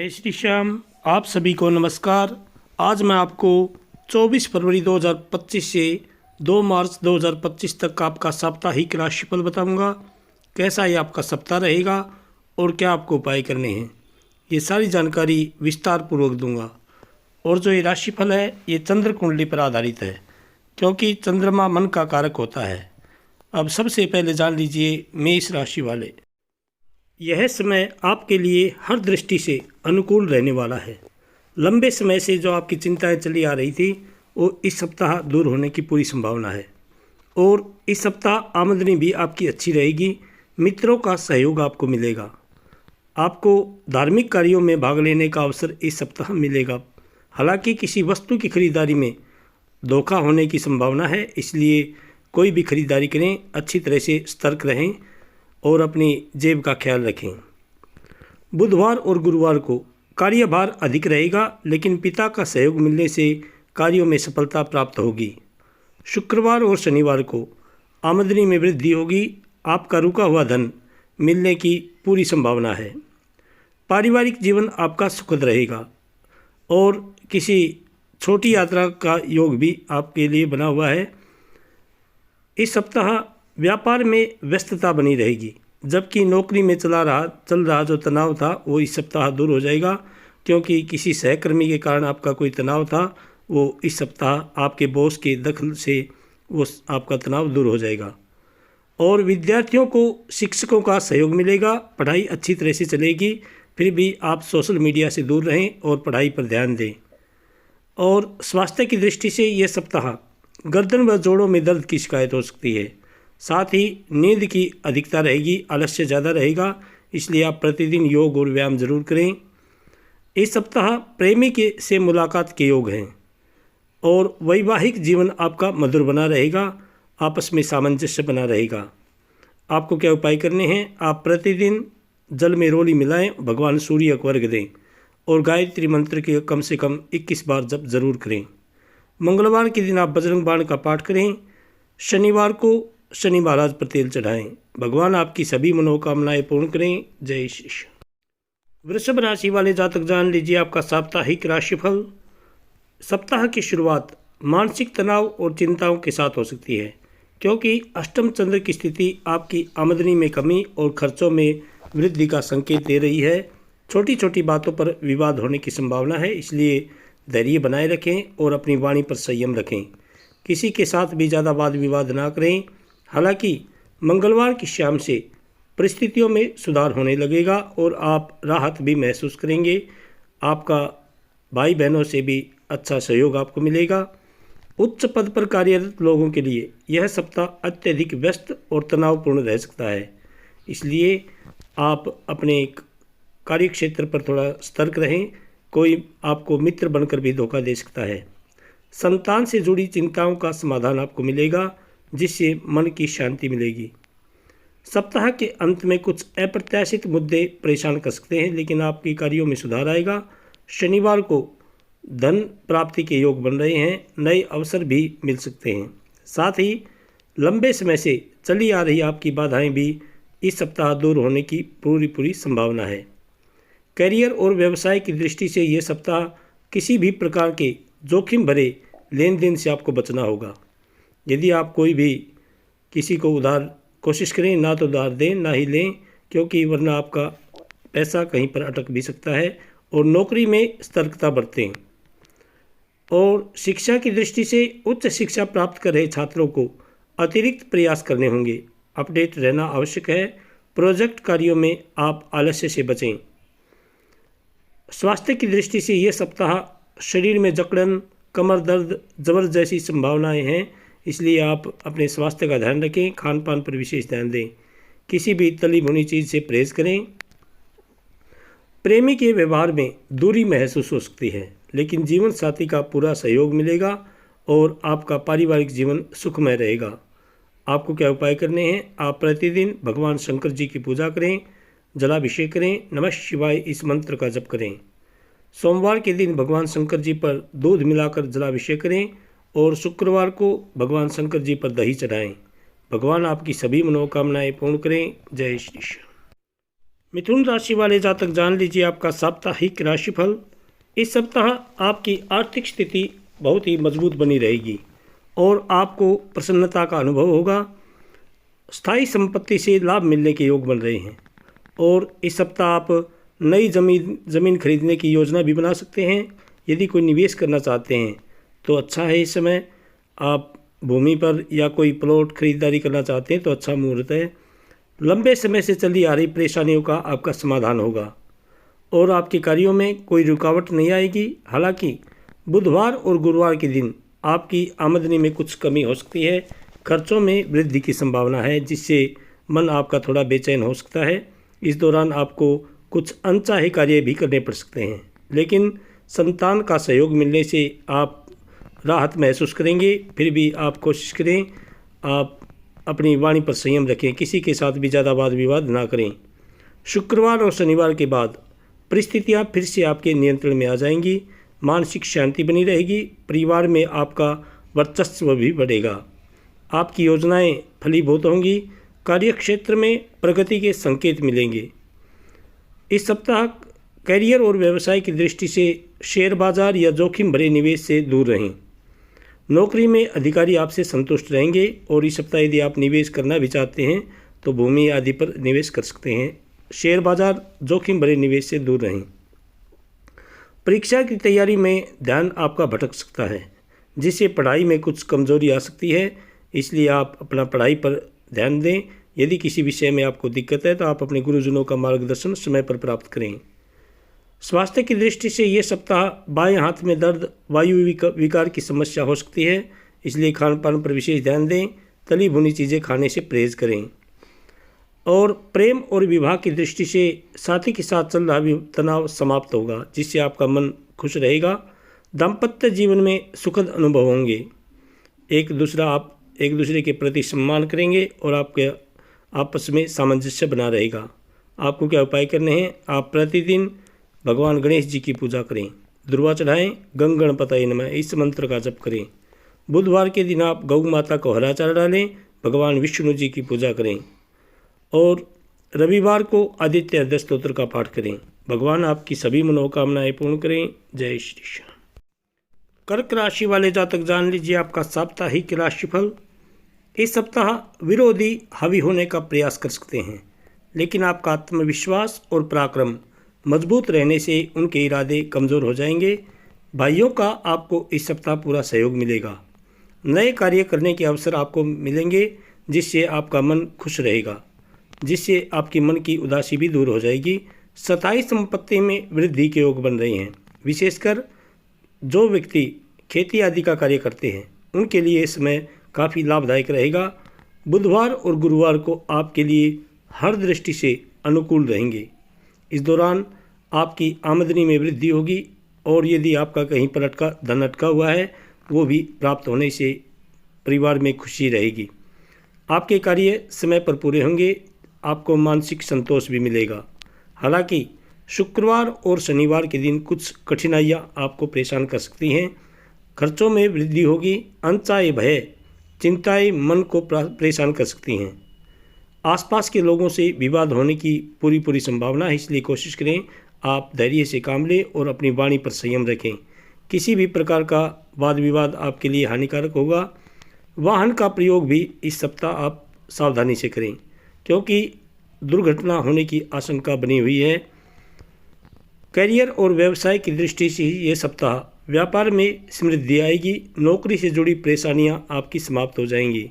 जय श्री श्याम। आप सभी को नमस्कार। आज मैं आपको 24 फरवरी 2025 से 2 मार्च 2025 तक आपका साप्ताहिक राशिफल बताऊंगा। कैसा ये आपका सप्ताह रहेगा और क्या आपको उपाय करने हैं, ये सारी जानकारी विस्तार पूर्वक दूंगा। और जो ये राशिफल है ये चंद्र कुंडली पर आधारित है, क्योंकि चंद्रमा मन का कारक होता है। अब सबसे पहले जान लीजिए मेष राशि वाले। यह समय आपके लिए हर दृष्टि से अनुकूल रहने वाला है। लंबे समय से जो आपकी चिंताएं चली आ रही थी वो इस सप्ताह दूर होने की पूरी संभावना है। और इस सप्ताह आमदनी भी आपकी अच्छी रहेगी। मित्रों का सहयोग आपको मिलेगा। आपको धार्मिक कार्यों में भाग लेने का अवसर इस सप्ताह मिलेगा। हालांकि किसी वस्तु की खरीदारी में धोखा होने की संभावना है, इसलिए कोई भी खरीदारी करें अच्छी तरह से सतर्क रहें और अपनी जेब का ख्याल रखें। बुधवार और गुरुवार को कार्यभार अधिक रहेगा, लेकिन पिता का सहयोग मिलने से कार्यों में सफलता प्राप्त होगी। शुक्रवार और शनिवार को आमदनी में वृद्धि होगी। आपका रुका हुआ धन मिलने की पूरी संभावना है। पारिवारिक जीवन आपका सुखद रहेगा और किसी छोटी यात्रा का योग भी आपके लिए बना हुआ है। इस सप्ताह व्यापार में व्यस्तता बनी रहेगी, जबकि नौकरी में चल रहा जो तनाव था वो इस सप्ताह दूर हो जाएगा, क्योंकि किसी सहकर्मी के कारण आपका कोई तनाव था वो इस सप्ताह आपके बॉस के दखल से वो आपका तनाव दूर हो जाएगा। और विद्यार्थियों को शिक्षकों का सहयोग मिलेगा। पढ़ाई अच्छी तरह से चलेगी, फिर भी आप सोशल मीडिया से दूर रहें और पढ़ाई पर ध्यान दें। और स्वास्थ्य की दृष्टि से यह सप्ताह गर्दन व जोड़ों में दर्द की शिकायत हो सकती है। साथ ही नींद की अधिकता रहेगी, आलस्य ज़्यादा रहेगा, इसलिए आप प्रतिदिन योग और व्यायाम जरूर करें। इस सप्ताह प्रेमी के से मुलाकात के योग हैं और वैवाहिक जीवन आपका मधुर बना रहेगा। आपस में सामंजस्य बना रहेगा। आपको क्या उपाय करने हैं? आप प्रतिदिन जल में रोली मिलाएं, भगवान सूर्य को अर्घ्य दें और गायत्री मंत्र के कम से कम 21 बार जप जरूर करें। मंगलवार के दिन आप बजरंग बाण का पाठ करें। शनिवार को शनि महाराज पर तेल चढ़ाएं। भगवान आपकी सभी मनोकामनाएं पूर्ण करें। जय श्री कृष्ण। वृषभ राशि वाले जातक जान लीजिए आपका साप्ताहिक राशिफल। सप्ताह की शुरुआत मानसिक तनाव और चिंताओं के साथ हो सकती है, क्योंकि अष्टम चंद्र की स्थिति आपकी आमदनी में कमी और खर्चों में वृद्धि का संकेत दे रही है। छोटी छोटी बातों पर विवाद होने की संभावना है, इसलिए धैर्य बनाए रखें और अपनी वाणी पर संयम रखें। किसी के साथ भी ज़्यादा वाद विवाद ना करें। हालांकि मंगलवार की शाम से परिस्थितियों में सुधार होने लगेगा और आप राहत भी महसूस करेंगे। आपका भाई बहनों से भी अच्छा सहयोग आपको मिलेगा। उच्च पद पर कार्यरत लोगों के लिए यह सप्ताह अत्यधिक व्यस्त और तनावपूर्ण रह सकता है, इसलिए आप अपने कार्यक्षेत्र पर थोड़ा सतर्क रहें। कोई आपको मित्र बनकर भी धोखा दे सकता है। संतान से जुड़ी चिंताओं का समाधान आपको मिलेगा, जिससे मन की शांति मिलेगी। सप्ताह के अंत में कुछ अप्रत्याशित मुद्दे परेशान कर सकते हैं, लेकिन आपके कार्यों में सुधार आएगा। शनिवार को धन प्राप्ति के योग बन रहे हैं, नए अवसर भी मिल सकते हैं। साथ ही लंबे समय से चली आ रही आपकी बाधाएं भी इस सप्ताह दूर होने की पूरी संभावना है। करियर और व्यवसाय की दृष्टि से ये सप्ताह किसी भी प्रकार के जोखिम भरे लेन देन से आपको बचना होगा। यदि आप कोई भी किसी को उधार कोशिश करें, ना तो उधार दें ना ही लें, क्योंकि वरना आपका पैसा कहीं पर अटक भी सकता है। और नौकरी में सतर्कता बरतें। और शिक्षा की दृष्टि से उच्च शिक्षा प्राप्त कर रहे छात्रों को अतिरिक्त प्रयास करने होंगे। अपडेट रहना आवश्यक है। प्रोजेक्ट कार्यों में आप आलस्य से बचें। स्वास्थ्य की दृष्टि से यह सप्ताह शरीर में जकड़न, कमर दर्द, जबर जैसी संभावनाएं हैं, इसलिए आप अपने स्वास्थ्य का ध्यान रखें। खान पान पर विशेष ध्यान दें। किसी भी तली भुनी चीज़ से परहेज करें। प्रेमी के व्यवहार में दूरी महसूस हो सकती है, लेकिन जीवन साथी का पूरा सहयोग मिलेगा और आपका पारिवारिक जीवन सुखमय रहेगा। आपको क्या उपाय करने हैं? आप प्रतिदिन भगवान शंकर जी की पूजा करें, जलाभिषेक करें, नमः शिवाय इस मंत्र का जप करें। सोमवार के दिन भगवान शंकर जी पर दूध मिलाकर जलाभिषेक करें और शुक्रवार को भगवान शंकर जी पर दही चढ़ाएं। भगवान आपकी सभी मनोकामनाएं पूर्ण करें। जय श्री कृष्ण। मिथुन राशि वाले जातक जान लीजिए आपका साप्ताहिक राशिफल। इस सप्ताह आपकी आर्थिक स्थिति बहुत ही मजबूत बनी रहेगी और आपको प्रसन्नता का अनुभव होगा। स्थायी संपत्ति से लाभ मिलने के योग बन रहे हैं और इस सप्ताह आप नई ज़मीन खरीदने की योजना भी बना सकते हैं। यदि कोई निवेश करना चाहते हैं तो अच्छा है। इस समय आप भूमि पर या कोई प्लॉट खरीदारी करना चाहते हैं तो अच्छा मुहूर्त है। लंबे समय से चली आ रही परेशानियों का आपका समाधान होगा और आपके कार्यों में कोई रुकावट नहीं आएगी। हालांकि बुधवार और गुरुवार के दिन आपकी आमदनी में कुछ कमी हो सकती है। खर्चों में वृद्धि की संभावना है जिससे मन आपका थोड़ा बेचैन हो सकता है। इस दौरान आपको कुछ अनचाहे कार्य भी करने पड़ सकते हैं, लेकिन संतान का सहयोग मिलने से आप राहत महसूस करेंगे। फिर भी आप कोशिश करें, आप अपनी वाणी पर संयम रखें, किसी के साथ भी ज़्यादा वाद विवाद ना करें। शुक्रवार और शनिवार के बाद परिस्थितियाँ फिर से आपके नियंत्रण में आ जाएंगी। मानसिक शांति बनी रहेगी। परिवार में आपका वर्चस्व भी बढ़ेगा। आपकी योजनाएं फलीभूत होंगी। कार्यक्षेत्र में प्रगति के संकेत मिलेंगे। इस सप्ताह करियर और व्यवसाय की दृष्टि से शेयर बाजार या जोखिम भरे निवेश से दूर रहें। नौकरी में अधिकारी आपसे संतुष्ट रहेंगे और इस सप्ताह यदि आप निवेश करना भी चाहते हैं तो भूमि आदि पर निवेश कर सकते हैं। शेयर बाजार जोखिम भरे निवेश से दूर रहें। परीक्षा की तैयारी में ध्यान आपका भटक सकता है जिससे पढ़ाई में कुछ कमजोरी आ सकती है, इसलिए आप अपना पढ़ाई पर ध्यान दें। यदि किसी विषय में आपको दिक्कत है तो आप अपने गुरुजनों का मार्गदर्शन समय पर प्राप्त करें। स्वास्थ्य की दृष्टि से ये सप्ताह बाएं हाथ में दर्द, वायु विकार की समस्या हो सकती है, इसलिए खान पान पर विशेष ध्यान दें। तली भुनी चीज़ें खाने से परहेज करें। और प्रेम और विवाह की दृष्टि से साथी के साथ चल रहा तनाव समाप्त होगा जिससे आपका मन खुश रहेगा। दाम्पत्य जीवन में सुखद अनुभव होंगे। एक दूसरे के प्रति सम्मान करेंगे और आपके आपस में सामंजस्य बना रहेगा। आपको क्या उपाय करने हैं? आप प्रतिदिन भगवान गणेश जी की पूजा करें, दुर्वा चढ़ाएं, गंग गणपतये नमः इस मंत्र का जप करें। बुधवार के दिन आप गौ माता को हरा चारा डालें, भगवान विष्णु जी की पूजा करें और रविवार को आदित्य हृदय स्तोत्र का पाठ करें। भगवान आपकी सभी मनोकामनाएं पूर्ण करें। जय श्री श्याम। कर्क राशि वाले जातक जान लीजिए आपका साप्ताहिक राशिफल। इस सप्ताह विरोधी हावी होने का प्रयास कर सकते हैं, लेकिन आपका आत्मविश्वास और पराक्रम मजबूत रहने से उनके इरादे कमज़ोर हो जाएंगे। भाइयों का आपको इस सप्ताह पूरा सहयोग मिलेगा। नए कार्य करने के अवसर आपको मिलेंगे जिससे आपका मन खुश रहेगा, जिससे आपकी मन की उदासी भी दूर हो जाएगी। स्थायी संपत्ति में वृद्धि के योग बन रहे हैं। विशेषकर जो व्यक्ति खेती आदि का कार्य करते हैं उनके लिए इस समय काफ़ी लाभदायक रहेगा। बुधवार और गुरुवार को आपके लिए हर दृष्टि से अनुकूल रहेंगे। इस दौरान आपकी आमदनी में वृद्धि होगी और यदि आपका कहीं पर धन अटका हुआ है वो भी प्राप्त होने से परिवार में खुशी रहेगी। आपके कार्य समय पर पूरे होंगे। आपको मानसिक संतोष भी मिलेगा। हालांकि शुक्रवार और शनिवार के दिन कुछ कठिनाइयां आपको परेशान कर सकती हैं। खर्चों में वृद्धि होगी। अनचाहे भय, चिंताएं मन को परेशान कर सकती हैं। आसपास के लोगों से विवाद होने की पूरी संभावना है, इसलिए कोशिश करें आप धैर्य से काम लें और अपनी वाणी पर संयम रखें। किसी भी प्रकार का वाद विवाद आपके लिए हानिकारक होगा। वाहन का प्रयोग भी इस सप्ताह आप सावधानी से करें क्योंकि दुर्घटना होने की आशंका बनी हुई है। करियर और व्यवसाय की दृष्टि से ये सप्ताह व्यापार में समृद्धि आएगी। नौकरी से जुड़ी परेशानियां आपकी समाप्त हो जाएंगी।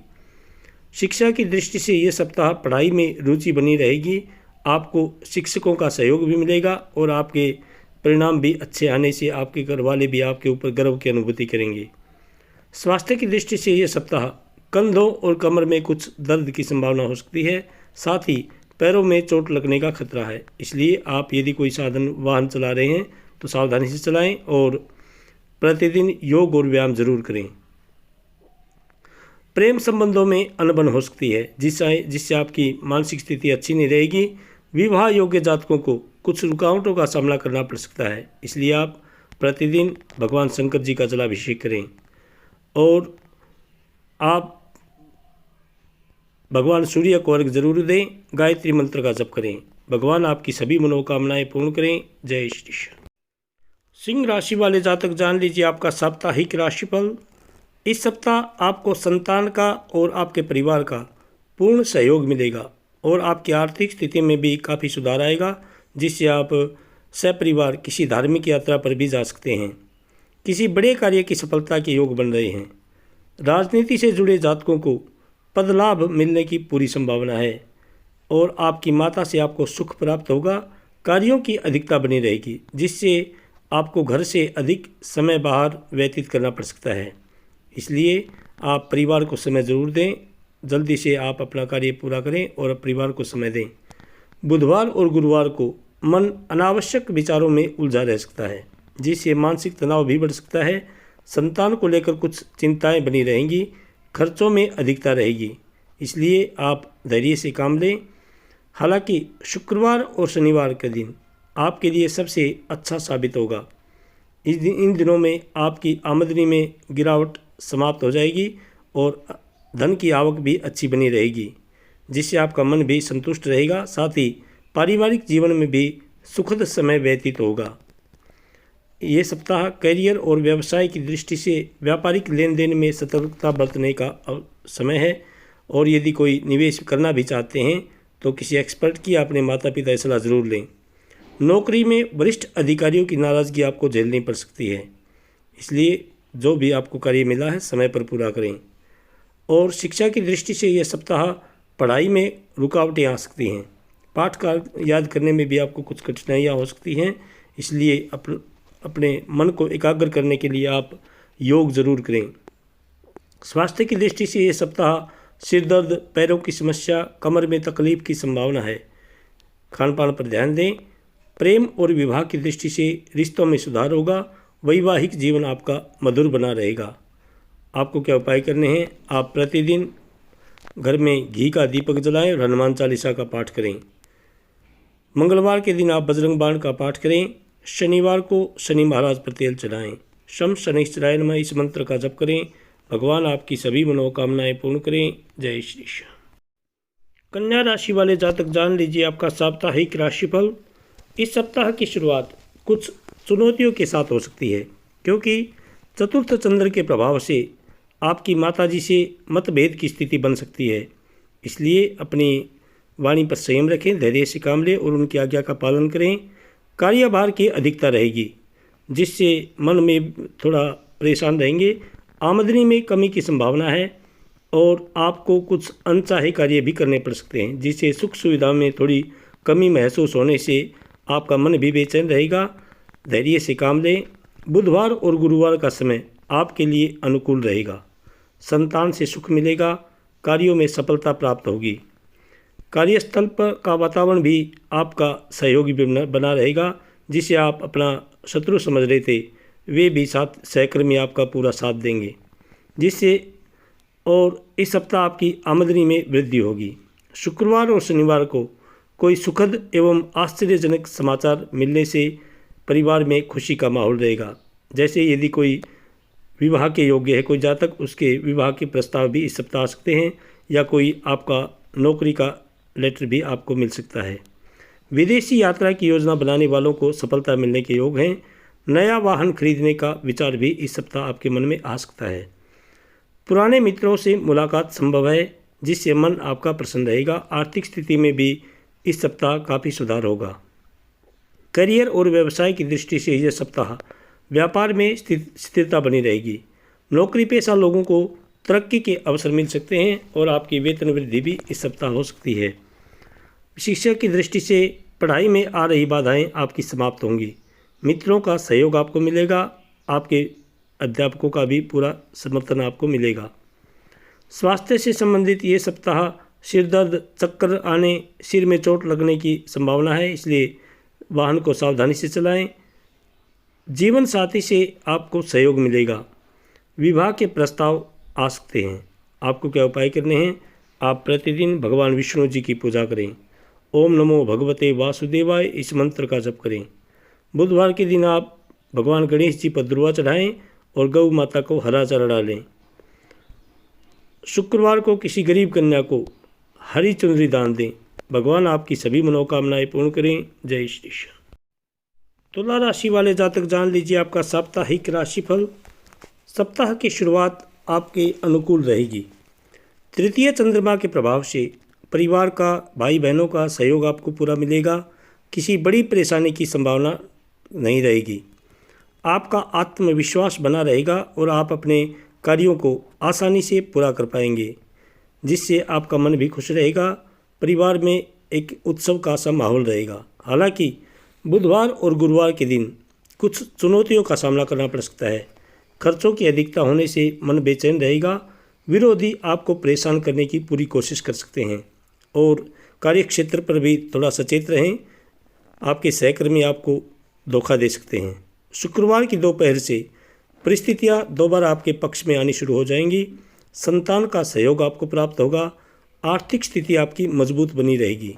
शिक्षा की दृष्टि से ये सप्ताह पढ़ाई में रुचि बनी रहेगी। आपको शिक्षकों का सहयोग भी मिलेगा और आपके परिणाम भी अच्छे आने से आपके घर वाले भी आपके ऊपर गर्व की अनुभूति करेंगे। स्वास्थ्य की दृष्टि से ये सप्ताह कंधों और कमर में कुछ दर्द की संभावना हो सकती है, साथ ही पैरों में चोट लगने का खतरा है। इसलिए आप यदि कोई साधन वाहन चला रहे हैं तो सावधानी से चलाएं और प्रतिदिन योग और व्यायाम जरूर करें। प्रेम संबंधों में अनबन हो सकती है जिससे आपकी मानसिक स्थिति अच्छी नहीं रहेगी। विवाह योग्य जातकों को कुछ रुकावटों का सामना करना पड़ सकता है, इसलिए आप प्रतिदिन भगवान शंकर जी का जलाभिषेक करें और आप भगवान सूर्य को अर्घ जरूर दें। गायत्री मंत्र का जप करें। भगवान आपकी सभी मनोकामनाएं पूर्ण करें। जय श्री कृष्ण। सिंह राशि वाले जातक जान लीजिए आपका साप्ताहिक राशिफल। इस सप्ताह आपको संतान का और आपके परिवार का पूर्ण सहयोग मिलेगा और आपकी आर्थिक स्थिति में भी काफ़ी सुधार आएगा, जिससे आप सपरिवार किसी धार्मिक यात्रा पर भी जा सकते हैं। किसी बड़े कार्य की सफलता के योग बन रहे हैं। राजनीति से जुड़े जातकों को पद लाभ मिलने की पूरी संभावना है और आपकी माता से आपको सुख प्राप्त होगा। कार्यों की अधिकता बनी रहेगी, जिससे आपको घर से अधिक समय बाहर व्यतीत करना पड़ सकता है। इसलिए आप परिवार को समय ज़रूर दें। जल्दी से आप अपना कार्य पूरा करें और परिवार को समय दें। बुधवार और गुरुवार को मन अनावश्यक विचारों में उलझा रह सकता है, जिससे मानसिक तनाव भी बढ़ सकता है। संतान को लेकर कुछ चिंताएं बनी रहेंगी। खर्चों में अधिकता रहेगी, इसलिए आप धैर्य से काम लें। हालांकि शुक्रवार और शनिवार के दिन आपके लिए सबसे अच्छा साबित होगा। इन दिनों में आपकी आमदनी में गिरावट समाप्त हो जाएगी और धन की आवक भी अच्छी बनी रहेगी, जिससे आपका मन भी संतुष्ट रहेगा। साथ ही पारिवारिक जीवन में भी सुखद समय व्यतीत होगा। ये सप्ताह करियर और व्यवसाय की दृष्टि से व्यापारिक लेन देन में सतर्कता बरतने का समय है और यदि कोई निवेश करना भी चाहते हैं तो किसी एक्सपर्ट की अपने माता पिता की सलाह ज़रूर लें। नौकरी में वरिष्ठ अधिकारियों की नाराज़गी आपको झेलनी पड़ सकती है, इसलिए जो भी आपको कार्य मिला है समय पर पूरा करें। और शिक्षा की दृष्टि से यह सप्ताह पढ़ाई में रुकावटें आ सकती हैं। पाठ का याद करने में भी आपको कुछ कठिनाइयाँ हो सकती हैं, इसलिए अपने मन को एकाग्र करने के लिए आप योग ज़रूर करें। स्वास्थ्य की दृष्टि से ये सप्ताह सिर दर्द, पैरों की समस्या, कमर में तकलीफ की संभावना है। खान पान पर ध्यान दें। प्रेम और विवाह की दृष्टि से रिश्तों में सुधार होगा। वैवाहिक जीवन आपका मधुर बना रहेगा। आपको क्या उपाय करने हैं? आप प्रतिदिन घर में घी का दीपक जलाएं और हनुमान चालीसा का पाठ करें। मंगलवार के दिन आप बजरंग बाण का पाठ करें। शनिवार को शनि महाराज पर तेल चढ़ाएं। शम शनिश्चराय नमः इस मंत्र का जप करें। भगवान आपकी सभी मनोकामनाएं पूर्ण करें। जय श्री कृष्ण। कन्या राशि वाले जातक जान लीजिए आपका साप्ताहिक राशिफल। इस सप्ताह की शुरुआत कुछ चुनौतियों के साथ हो सकती है, क्योंकि चतुर्थ चंद्र के प्रभाव से आपकी माताजी से मतभेद की स्थिति बन सकती है। इसलिए अपनी वाणी पर संयम रखें, धैर्य से काम लें और उनकी आज्ञा का पालन करें। कार्यभार की अधिकता रहेगी, जिससे मन में थोड़ा परेशान रहेंगे। आमदनी में कमी की संभावना है और आपको कुछ अनचाहे कार्य भी करने पड़ सकते हैं, जिससे सुख सुविधा में थोड़ी कमी महसूस होने से आपका मन भी बेचैन रहेगा। धैर्य से काम लें। बुधवार और गुरुवार का समय आपके लिए अनुकूल रहेगा। संतान से सुख मिलेगा। कार्यों में सफलता प्राप्त होगी। कार्यस्थल पर का वातावरण भी आपका सहयोगी बना रहेगा। जिसे आप अपना शत्रु समझ रहे थे, वे भी साथ सहकर्मी आपका पूरा साथ देंगे, जिससे और इस सप्ताह आपकी आमदनी में वृद्धि होगी। शुक्रवार और शनिवार को कोई सुखद एवं आश्चर्यजनक समाचार मिलने से परिवार में खुशी का माहौल रहेगा। जैसे यदि कोई विवाह के योग्य है कोई जातक, उसके विवाह के प्रस्ताव भी इस सप्ताह आ सकते हैं, या कोई आपका नौकरी का लेटर भी आपको मिल सकता है। विदेशी यात्रा की योजना बनाने वालों को सफलता मिलने के योग हैं। नया वाहन खरीदने का विचार भी इस सप्ताह आपके मन में आ सकता है। पुराने मित्रों से मुलाकात संभव है, जिससे मन आपका प्रसन्न रहेगा। आर्थिक स्थिति में भी इस सप्ताह काफ़ी सुधार होगा। करियर और व्यवसाय की दृष्टि से यह सप्ताह व्यापार में स्थिरता बनी रहेगी। नौकरी पेशा लोगों को तरक्की के अवसर मिल सकते हैं और आपकी वेतन वृद्धि भी इस सप्ताह हो सकती है। शिक्षा की दृष्टि से पढ़ाई में आ रही बाधाएं आपकी समाप्त होंगी। मित्रों का सहयोग आपको मिलेगा। आपके अध्यापकों का भी पूरा समर्थन आपको मिलेगा। स्वास्थ्य से संबंधित ये सप्ताह सिर दर्द, चक्कर आने, सिर में चोट लगने की संभावना है, इसलिए वाहन को सावधानी से चलाएं। जीवन साथी से आपको सहयोग मिलेगा। विवाह के प्रस्ताव आ सकते हैं। आपको क्या उपाय करने हैं? आप प्रतिदिन भगवान विष्णु जी की पूजा करें। ओम नमो भगवते वासुदेवाय इस मंत्र का जप करें। बुधवार के दिन आप भगवान गणेश जी पर दुर्वा चढ़ाएं और गौ माता को हरा चारा डालें। शुक्रवार को किसी गरीब कन्या को हरी चुनरी दान दें। भगवान आपकी सभी मनोकामनाएं पूर्ण करें। जय श्री श्याम। तुला राशि वाले जातक जान लीजिए आपका साप्ताहिक राशिफल। सप्ताह की शुरुआत आपके अनुकूल रहेगी। तृतीय चंद्रमा के प्रभाव से परिवार का, भाई बहनों का सहयोग आपको पूरा मिलेगा। किसी बड़ी परेशानी की संभावना नहीं रहेगी। आपका आत्मविश्वास बना रहेगा और आप अपने कार्यों को आसानी से पूरा कर पाएंगे, जिससे आपका मन भी खुश रहेगा। परिवार में एक उत्सव का सा माहौल रहेगा। हालांकि बुधवार और गुरुवार के दिन कुछ चुनौतियों का सामना करना पड़ सकता है। खर्चों की अधिकता होने से मन बेचैन रहेगा। विरोधी आपको परेशान करने की पूरी कोशिश कर सकते हैं और कार्यक्षेत्र पर भी थोड़ा सचेत रहें। आपके सहकर्मी आपको धोखा दे सकते हैं। शुक्रवार की दोपहर से परिस्थितियां दोबारा आपके पक्ष में आनी शुरू हो जाएंगी। संतान का सहयोग आपको प्राप्त होगा। आर्थिक स्थिति आपकी मजबूत बनी रहेगी।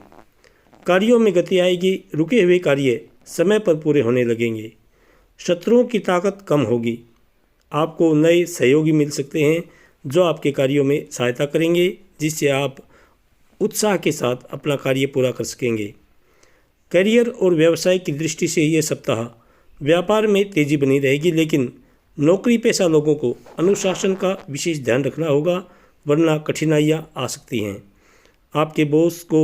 कार्यों में गति आएगी। रुके हुए कार्य समय पर पूरे होने लगेंगे। शत्रुओं की ताकत कम होगी। आपको नए सहयोगी मिल सकते हैं जो आपके कार्यों में सहायता करेंगे, जिससे आप उत्साह के साथ अपना कार्य पूरा कर सकेंगे। करियर और व्यवसाय की दृष्टि से ये सप्ताह व्यापार में तेजी बनी रहेगी, लेकिन नौकरी पेशा लोगों को अनुशासन का विशेष ध्यान रखना होगा, वरना कठिनाइयाँ आ सकती हैं। आपके बॉस को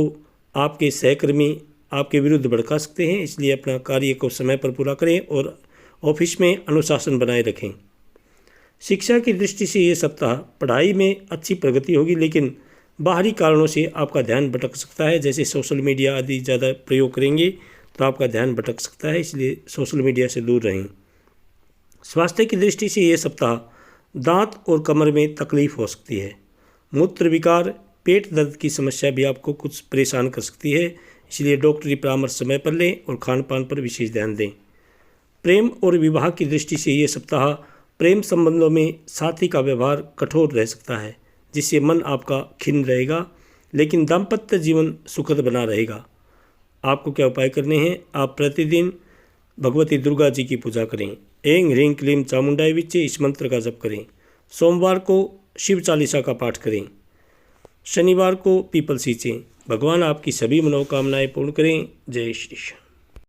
आपके सहकर्मी आपके विरुद्ध भड़का सकते हैं, इसलिए अपना कार्य को समय पर पूरा करें और ऑफिस में अनुशासन बनाए रखें। शिक्षा की दृष्टि से ये सप्ताह पढ़ाई में अच्छी प्रगति होगी, लेकिन बाहरी कारणों से आपका ध्यान भटक सकता है। जैसे सोशल मीडिया आदि ज़्यादा प्रयोग करेंगे तो आपका ध्यान भटक सकता है, इसलिए सोशल मीडिया से दूर रहें। स्वास्थ्य की दृष्टि से ये सप्ताह दांत और कमर में तकलीफ हो सकती है। मूत्र विकार, पेट दर्द की समस्या भी आपको कुछ परेशान कर सकती है, इसलिए डॉक्टरी परामर्श समय पर लें और खान पान पर विशेष ध्यान दें। प्रेम और विवाह की दृष्टि से ये सप्ताह प्रेम संबंधों में साथी का व्यवहार कठोर रह सकता है, जिससे मन आपका खिन्न रहेगा, लेकिन दाम्पत्य जीवन सुखद बना रहेगा। आपको क्या उपाय करने हैं? आप प्रतिदिन भगवती दुर्गा जी की पूजा करें। ऐं ह्रीं क्लीं चामुंडाय विच्चे इस मंत्र का जप करें। सोमवार को शिव चालीसा का पाठ करें। शनिवार को पीपल सींचें। भगवान आपकी सभी मनोकामनाएं पूर्ण करें। जय श्री श्याम।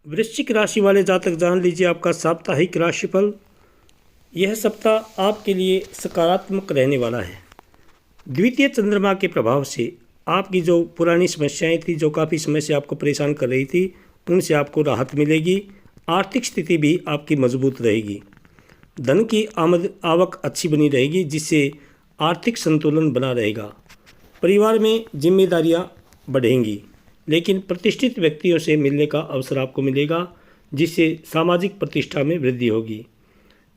वृश्चिक राशि वाले जातक जान लीजिए आपका साप्ताहिक राशिफल। यह सप्ताह आपके लिए सकारात्मक रहने वाला है। द्वितीय चंद्रमा के प्रभाव से आपकी जो पुरानी समस्याएं थी, जो काफ़ी समय से आपको परेशान कर रही थी, उनसे आपको राहत मिलेगी। आर्थिक स्थिति भी आपकी मजबूत रहेगी। धन की आवक अच्छी बनी रहेगी, जिससे आर्थिक संतुलन बना रहेगा। परिवार में जिम्मेदारियां बढ़ेंगी, लेकिन प्रतिष्ठित व्यक्तियों से मिलने का अवसर आपको मिलेगा, जिससे सामाजिक प्रतिष्ठा में वृद्धि होगी।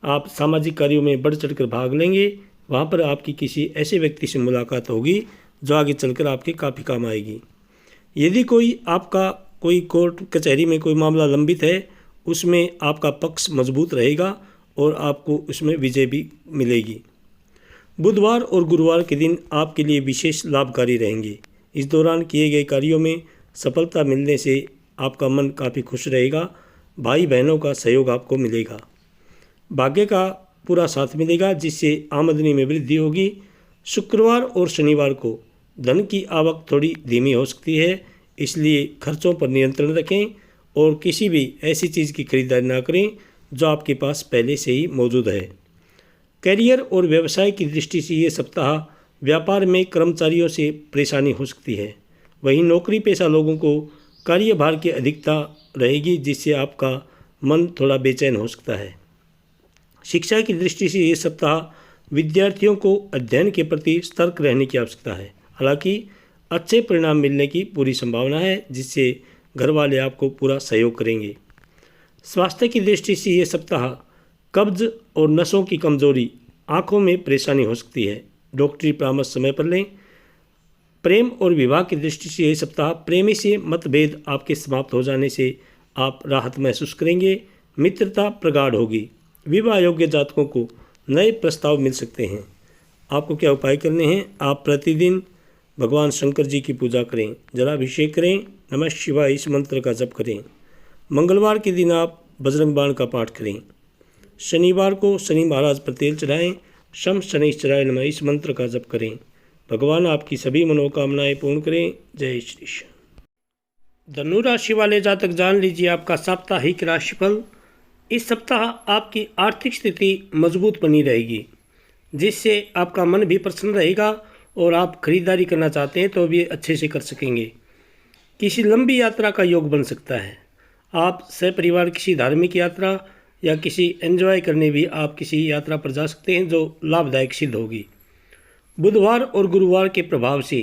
आप सामाजिक कार्यों में बढ़ चढ़कर भाग लेंगे। वहाँ पर आपकी किसी ऐसे व्यक्ति से मुलाकात होगी जो आगे चलकर आपके काफ़ी काम आएगी। यदि कोई कोर्ट कचहरी में कोई मामला लंबित है, उसमें आपका पक्ष मजबूत रहेगा और आपको उसमें विजय भी मिलेगी। बुधवार और गुरुवार के दिन आपके लिए विशेष लाभकारी रहेंगे। इस दौरान किए गए कार्यों में सफलता मिलने से आपका मन काफ़ी खुश रहेगा। भाई बहनों का सहयोग आपको मिलेगा। भाग्य का पूरा साथ मिलेगा, जिससे आमदनी में वृद्धि होगी। शुक्रवार और शनिवार को धन की आवक थोड़ी धीमी हो सकती है, इसलिए खर्चों पर नियंत्रण रखें और किसी भी ऐसी चीज़ की खरीदारी ना करें जो आपके पास पहले से ही मौजूद है। करियर और व्यवसाय की दृष्टि से ये सप्ताह व्यापार में कर्मचारियों से परेशानी हो सकती है। वहीं नौकरी पेशा लोगों को कार्यभार की अधिकता रहेगी, जिससे आपका मन थोड़ा बेचैन हो सकता है। शिक्षा की दृष्टि से ये सप्ताह विद्यार्थियों को अध्ययन के प्रति सतर्क रहने की आवश्यकता है। हालांकि अच्छे परिणाम मिलने की पूरी संभावना है, जिससे घर वाले आपको पूरा सहयोग करेंगे। स्वास्थ्य की दृष्टि से ये सप्ताह कब्ज और नसों की कमजोरी, आँखों में परेशानी हो सकती है। डॉक्टरी परामर्श समय पर लें। प्रेम और विवाह की दृष्टि से ये सप्ताह प्रेमी से मतभेद आपके समाप्त हो जाने से आप राहत महसूस करेंगे। मित्रता प्रगाढ़ होगी। विवाह योग्य जातकों को नए प्रस्ताव मिल सकते हैं। आपको क्या उपाय करने हैं? आप प्रतिदिन भगवान शंकर जी की पूजा करें, जलाभिषेक करें, नमः शिवाय इस मंत्र का जप करें। मंगलवार के दिन आप बजरंग बाण का पाठ करें। शनिवार को शनि महाराज पर तेल चढ़ाएं, शम शनिश्चराय नमः इस मंत्र का जप करें। भगवान आपकी सभी मनोकामनाएं पूर्ण करें। जय श्री कृष्ण। धनु राशि वाले जातक जान लीजिए आपका साप्ताहिक राशिफल। इस सप्ताह आपकी आर्थिक स्थिति मजबूत बनी रहेगी, जिससे आपका मन भी प्रसन्न रहेगा और आप खरीदारी करना चाहते हैं तो भी अच्छे से कर सकेंगे। किसी लंबी यात्रा का योग बन सकता है। आप सपरिवार किसी धार्मिक यात्रा या किसी एंजॉय करने भी आप किसी यात्रा पर जा सकते हैं जो लाभदायक सिद्ध होगी। बुधवार और गुरुवार के प्रभाव से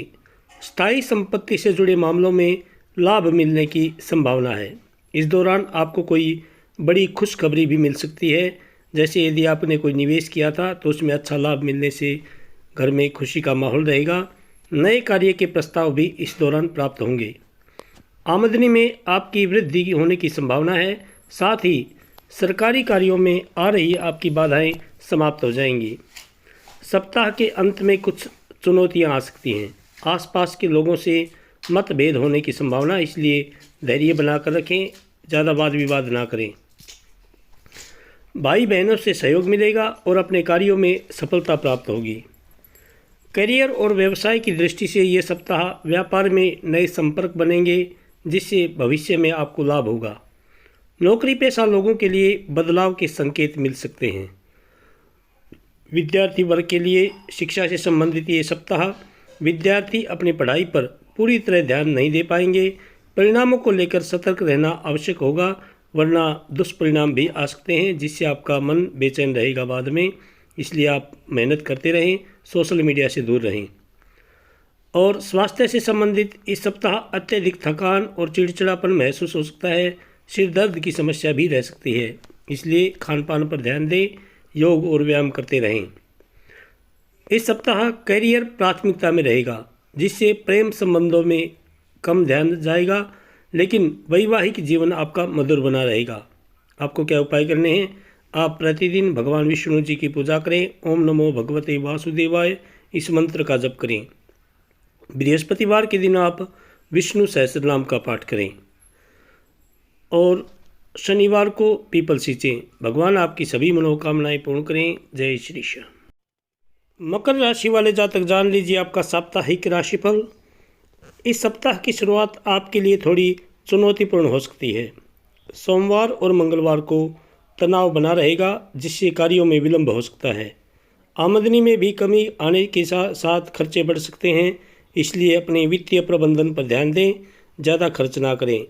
स्थायी संपत्ति से जुड़े मामलों में लाभ मिलने की संभावना है। इस दौरान आपको कोई बड़ी खुशखबरी भी मिल सकती है। जैसे यदि आपने कोई निवेश किया था तो उसमें अच्छा लाभ मिलने से घर में खुशी का माहौल रहेगा। नए कार्य के प्रस्ताव भी इस दौरान प्राप्त होंगे। आमदनी में आपकी वृद्धि होने की संभावना है। साथ ही सरकारी कार्यों में आ रही आपकी बाधाएं समाप्त हो जाएंगी। सप्ताह के अंत में कुछ चुनौतियां आ सकती हैं। आसपास के लोगों से मतभेद होने की संभावना, इसलिए धैर्य बनाकर रखें, ज़्यादा वाद विवाद ना करें। भाई बहनों से सहयोग मिलेगा और अपने कार्यों में सफलता प्राप्त होगी। करियर और व्यवसाय की दृष्टि से ये सप्ताह व्यापार में नए संपर्क बनेंगे, जिससे भविष्य में आपको लाभ होगा। नौकरी पेशा लोगों के लिए बदलाव के संकेत मिल सकते हैं। विद्यार्थी वर्ग के लिए शिक्षा से संबंधित ये सप्ताह विद्यार्थी अपनी पढ़ाई पर पूरी तरह ध्यान नहीं दे पाएंगे। परिणामों को लेकर सतर्क रहना आवश्यक होगा, वरना दुष्परिणाम भी आ सकते हैं, जिससे आपका मन बेचैन रहेगा बाद में। इसलिए आप मेहनत करते रहें, सोशल मीडिया से दूर रहें। और स्वास्थ्य से संबंधित इस सप्ताह अत्यधिक थकान और चिड़चिड़ापन महसूस हो सकता है। सिर दर्द की समस्या भी रह सकती है, इसलिए खान पान पर ध्यान दें, योग और व्यायाम करते रहें। इस सप्ताह करियर प्राथमिकता में रहेगा, जिससे प्रेम संबंधों में कम ध्यान जाएगा, लेकिन वैवाहिक जीवन आपका मधुर बना रहेगा। आपको क्या उपाय करने हैं? आप प्रतिदिन भगवान विष्णु जी की पूजा करें। ओम नमो भगवते वासुदेवाय इस मंत्र का जप करें। बृहस्पतिवार के दिन आप विष्णु सहस्रनाम का पाठ करें और शनिवार को पीपल सींचें। भगवान आपकी सभी मनोकामनाएं पूर्ण करें। जय श्री कृष्ण। मकर राशि वाले जातक जान लीजिए आपका साप्ताहिक राशिफल। इस सप्ताह की शुरुआत आपके लिए थोड़ी चुनौतीपूर्ण हो सकती है। सोमवार और मंगलवार को तनाव बना रहेगा, जिससे कार्यों में विलंब हो सकता है। आमदनी में भी कमी आने के साथ खर्चे बढ़ सकते हैं, इसलिए अपने वित्तीय प्रबंधन पर ध्यान दें। ज़्यादा खर्च ना करें,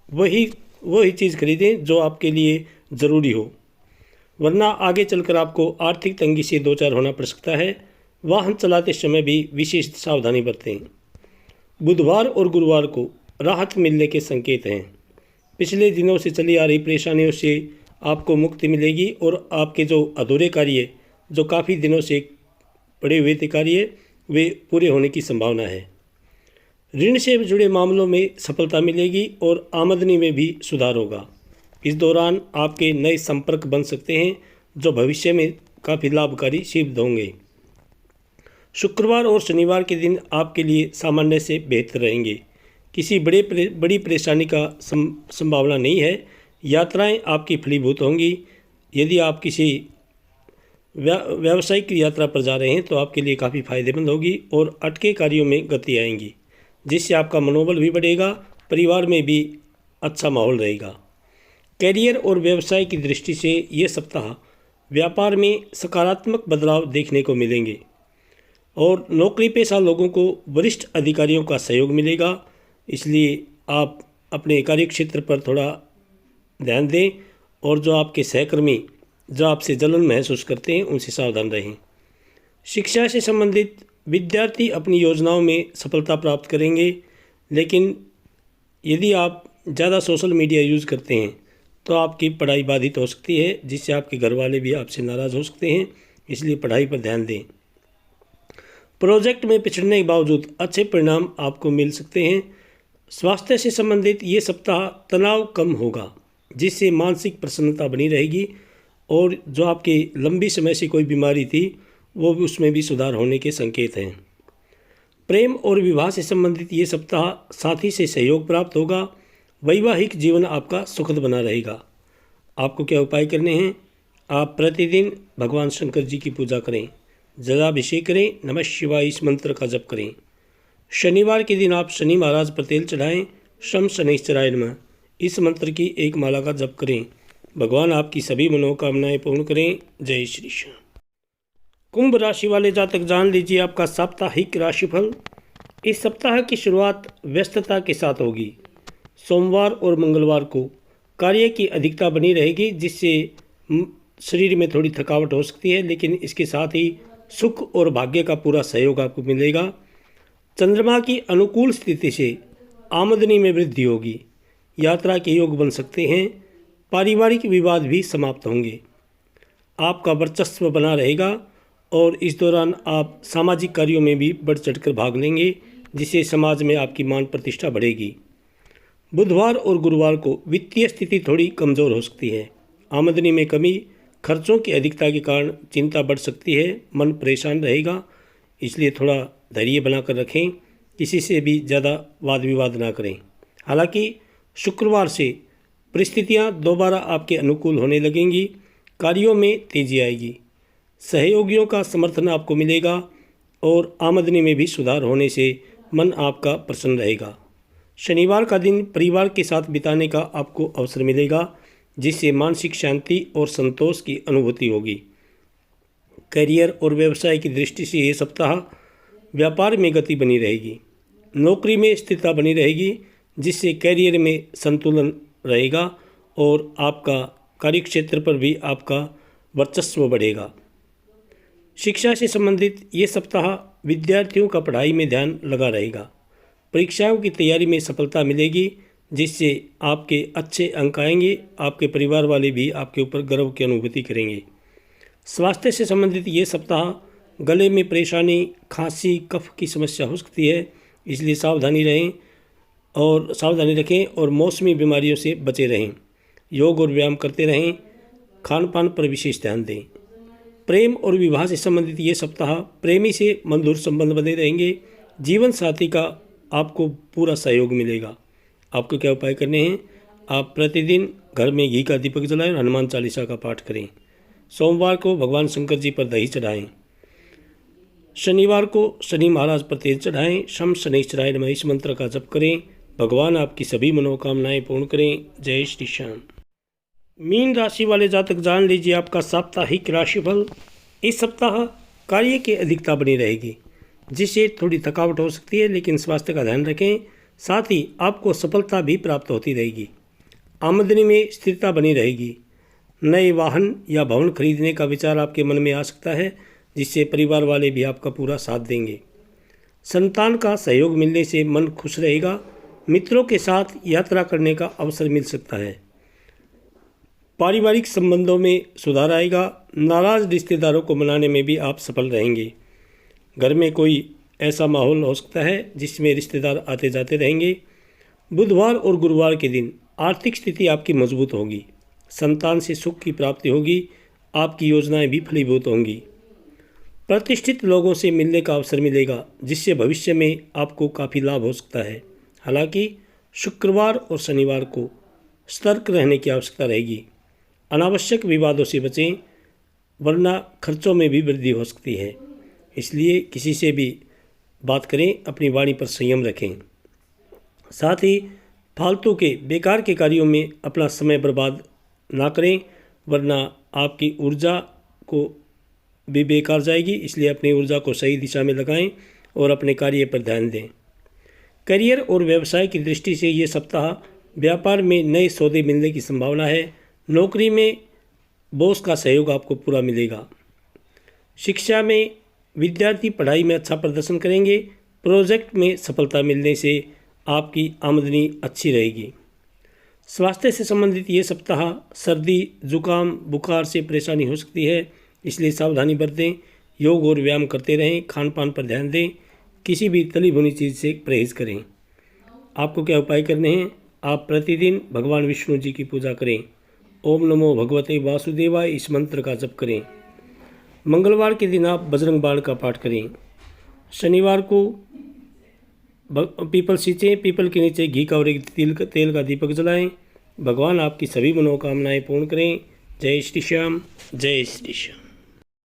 वही चीज़ खरीदें जो आपके लिए ज़रूरी हो, वरना आगे चलकर आपको आर्थिक तंगी से दो चार होना पड़ सकता है। वाहन चलाते समय भी विशेष सावधानी बरतें। बुधवार और गुरुवार को राहत मिलने के संकेत हैं। पिछले दिनों से चली आ रही परेशानियों से आपको मुक्ति मिलेगी और आपके जो अधूरे कार्य, जो काफ़ी दिनों से पड़े हुए थे कार्य, वे पूरे होने की संभावना है। ऋण से जुड़े मामलों में सफलता मिलेगी और आमदनी में भी सुधार होगा। इस दौरान आपके नए संपर्क बन सकते हैं, जो भविष्य में काफ़ी लाभकारी सिद्ध होंगे। शुक्रवार और शनिवार के दिन आपके लिए सामान्य से बेहतर रहेंगे। किसी बड़ी परेशानी का संभावना नहीं है। यात्राएं आपकी फलीभूत होंगी। यदि आप किसी व्यावसायिक यात्रा पर जा रहे हैं तो आपके लिए काफ़ी फायदेमंद होगी और अटके कार्यों में गति आएंगी, जिससे आपका मनोबल भी बढ़ेगा। परिवार में भी अच्छा माहौल रहेगा। कैरियर और व्यवसाय की दृष्टि से ये सप्ताह व्यापार में सकारात्मक बदलाव देखने को मिलेंगे और नौकरी पेशा लोगों को वरिष्ठ अधिकारियों का सहयोग मिलेगा। इसलिए आप अपने कार्यक्षेत्र पर थोड़ा ध्यान दें और जो आपके सहकर्मी जो आपसे जलन महसूस करते हैं उनसे सावधान रहें। शिक्षा से संबंधित विद्यार्थी अपनी योजनाओं में सफलता प्राप्त करेंगे, लेकिन यदि आप ज़्यादा सोशल मीडिया यूज़ करते हैं तो आपकी पढ़ाई बाधित हो सकती है, जिससे आपके घर वाले भी आपसे नाराज़ हो सकते हैं। इसलिए पढ़ाई पर ध्यान दें। प्रोजेक्ट में पिछड़ने के बावजूद अच्छे परिणाम आपको मिल सकते हैं। स्वास्थ्य से संबंधित ये सप्ताह तनाव कम होगा, जिससे मानसिक प्रसन्नता बनी रहेगी और जो आपकी लंबी समय से कोई बीमारी थी वो भी उसमें भी सुधार होने के संकेत हैं। प्रेम और विवाह से संबंधित ये सप्ताह साथी से सहयोग प्राप्त होगा। वैवाहिक जीवन आपका सुखद बना रहेगा। आपको क्या उपाय करने हैं? आप प्रतिदिन भगवान शंकर जी की पूजा करें। जलाभिषेक करें, नमः शिवाय इस मंत्र का जप करें। शनिवार के दिन आप शनि महाराज पर तेल चढ़ाएं, शम शनैश्चराय नमः इस मंत्र की एक माला का जप करें। भगवान आपकी सभी मनोकामनाएं पूर्ण करें। जय श्री श्याम। कुंभ राशि वाले जातक जान लीजिए आपका साप्ताहिक राशिफल। इस सप्ताह की शुरुआत व्यस्तता के साथ होगी। सोमवार और मंगलवार को कार्य की अधिकता बनी रहेगी, जिससे शरीर में थोड़ी थकावट हो सकती है, लेकिन इसके साथ ही सुख और भाग्य का पूरा सहयोग आपको मिलेगा। चंद्रमा की अनुकूल स्थिति से आमदनी में वृद्धि होगी। यात्रा के योग बन सकते हैं। पारिवारिक विवाद भी समाप्त होंगे। आपका वर्चस्व बना रहेगा और इस दौरान आप सामाजिक कार्यों में भी बढ़ चढ़कर भाग लेंगे, जिससे समाज में आपकी मान प्रतिष्ठा बढ़ेगी। बुधवार और गुरुवार को वित्तीय स्थिति थोड़ी कमज़ोर हो सकती है। आमदनी में कमी, खर्चों की अधिकता के कारण चिंता बढ़ सकती है। मन परेशान रहेगा, इसलिए थोड़ा धैर्य बनाकर रखें। किसी से भी ज़्यादा वाद विवाद ना करें। हालांकि शुक्रवार से परिस्थितियां दोबारा आपके अनुकूल होने लगेंगी। कार्यों में तेजी आएगी। सहयोगियों का समर्थन आपको मिलेगा और आमदनी में भी सुधार होने से मन आपका प्रसन्न रहेगा। शनिवार का दिन परिवार के साथ बिताने का आपको अवसर मिलेगा, जिससे मानसिक शांति और संतोष की अनुभूति होगी। करियर और व्यवसाय की दृष्टि से ये सप्ताह व्यापार में गति बनी रहेगी। नौकरी में स्थिरता बनी रहेगी, जिससे करियर में संतुलन रहेगा और आपका कार्यक्षेत्र पर भी आपका वर्चस्व बढ़ेगा। शिक्षा से संबंधित ये सप्ताह विद्यार्थियों का पढ़ाई में ध्यान लगा रहेगा। परीक्षाओं की तैयारी में सफलता मिलेगी, जिससे आपके अच्छे अंक आएंगे। आपके परिवार वाले भी आपके ऊपर गर्व की अनुभूति करेंगे। स्वास्थ्य से संबंधित ये सप्ताह गले में परेशानी, खांसी, कफ की समस्या हो सकती है, इसलिए सावधानी रखें और मौसमी बीमारियों से बचे रहें। योग और व्यायाम करते रहें। खान पान पर विशेष ध्यान दें। प्रेम और विवाह से संबंधित ये सप्ताह प्रेमी से मधुर संबंध बने रहेंगे। जीवन साथी का आपको पूरा सहयोग मिलेगा। आपको क्या उपाय करने हैं? आप प्रतिदिन घर में घी का दीपक जलाएं और हनुमान चालीसा का पाठ करें। सोमवार को भगवान शंकर जी पर दही चढ़ाएं। शनिवार को शनि महाराज पर तेल चढ़ाएं। शम शनैश्चराय नमः इस मंत्र का जप करें। भगवान आपकी सभी मनोकामनाएं पूर्ण करें। जय श्री श्याम। मीन राशि वाले जातक जान लीजिए आपका साप्ताहिक राशिफल। इस सप्ताह कार्य की अधिकता बनी रहेगी, जिससे थोड़ी थकावट हो सकती है, लेकिन स्वास्थ्य का ध्यान रखें। साथ ही आपको सफलता भी प्राप्त होती रहेगी। आमदनी में स्थिरता बनी रहेगी। नए वाहन या भवन खरीदने का विचार आपके मन में आ सकता है, जिससे परिवार वाले भी आपका पूरा साथ देंगे। संतान का सहयोग मिलने से मन खुश रहेगा। मित्रों के साथ यात्रा करने का अवसर मिल सकता है। पारिवारिक संबंधों में सुधार आएगा। नाराज रिश्तेदारों को मनाने में भी आप सफल रहेंगे। घर में कोई ऐसा माहौल हो सकता है जिसमें रिश्तेदार आते जाते रहेंगे। बुधवार और गुरुवार के दिन आर्थिक स्थिति आपकी मजबूत होगी। संतान से सुख की प्राप्ति होगी। आपकी योजनाएं भी फलीभूत होंगी। प्रतिष्ठित लोगों से मिलने का अवसर मिलेगा, जिससे भविष्य में आपको काफ़ी लाभ हो सकता है। हालांकि शुक्रवार और शनिवार को सतर्क रहने की आवश्यकता रहेगी। अनावश्यक विवादों से बचें, वरना खर्चों में भी वृद्धि हो सकती है। इसलिए किसी से भी बात करें, अपनी वाणी पर संयम रखें। साथ ही फालतू के बेकार के कार्यों में अपना समय बर्बाद ना करें, वरना आपकी ऊर्जा को भी बेकार जाएगी। इसलिए अपनी ऊर्जा को सही दिशा में लगाएं और अपने कार्य पर ध्यान दें। करियर और व्यवसाय की दृष्टि से ये सप्ताह व्यापार में नए सौदे मिलने की संभावना है। नौकरी में बॉस का सहयोग आपको पूरा मिलेगा। शिक्षा में विद्यार्थी पढ़ाई में अच्छा प्रदर्शन करेंगे। प्रोजेक्ट में सफलता मिलने से आपकी आमदनी अच्छी रहेगी। स्वास्थ्य से संबंधित ये सप्ताह सर्दी, जुकाम, बुखार से परेशानी हो सकती है, इसलिए सावधानी बरतें। योग और व्यायाम करते रहें। खान पान पर ध्यान दें। किसी भी तली भुनी चीज़ से परहेज़ करें। आपको क्या उपाय करने हैं? आप प्रतिदिन भगवान विष्णु जी की पूजा करें। ओम नमो भगवते वासुदेवाय इस मंत्र का जप करें। मंगलवार के दिन आप बजरंग बाण का पाठ करें। शनिवार को पीपल सींचें। पीपल के नीचे घी का और एक तेल का दीपक जलाएं। भगवान आपकी सभी मनोकामनाएं पूर्ण करें। जय श्री श्याम। जय श्री श्याम।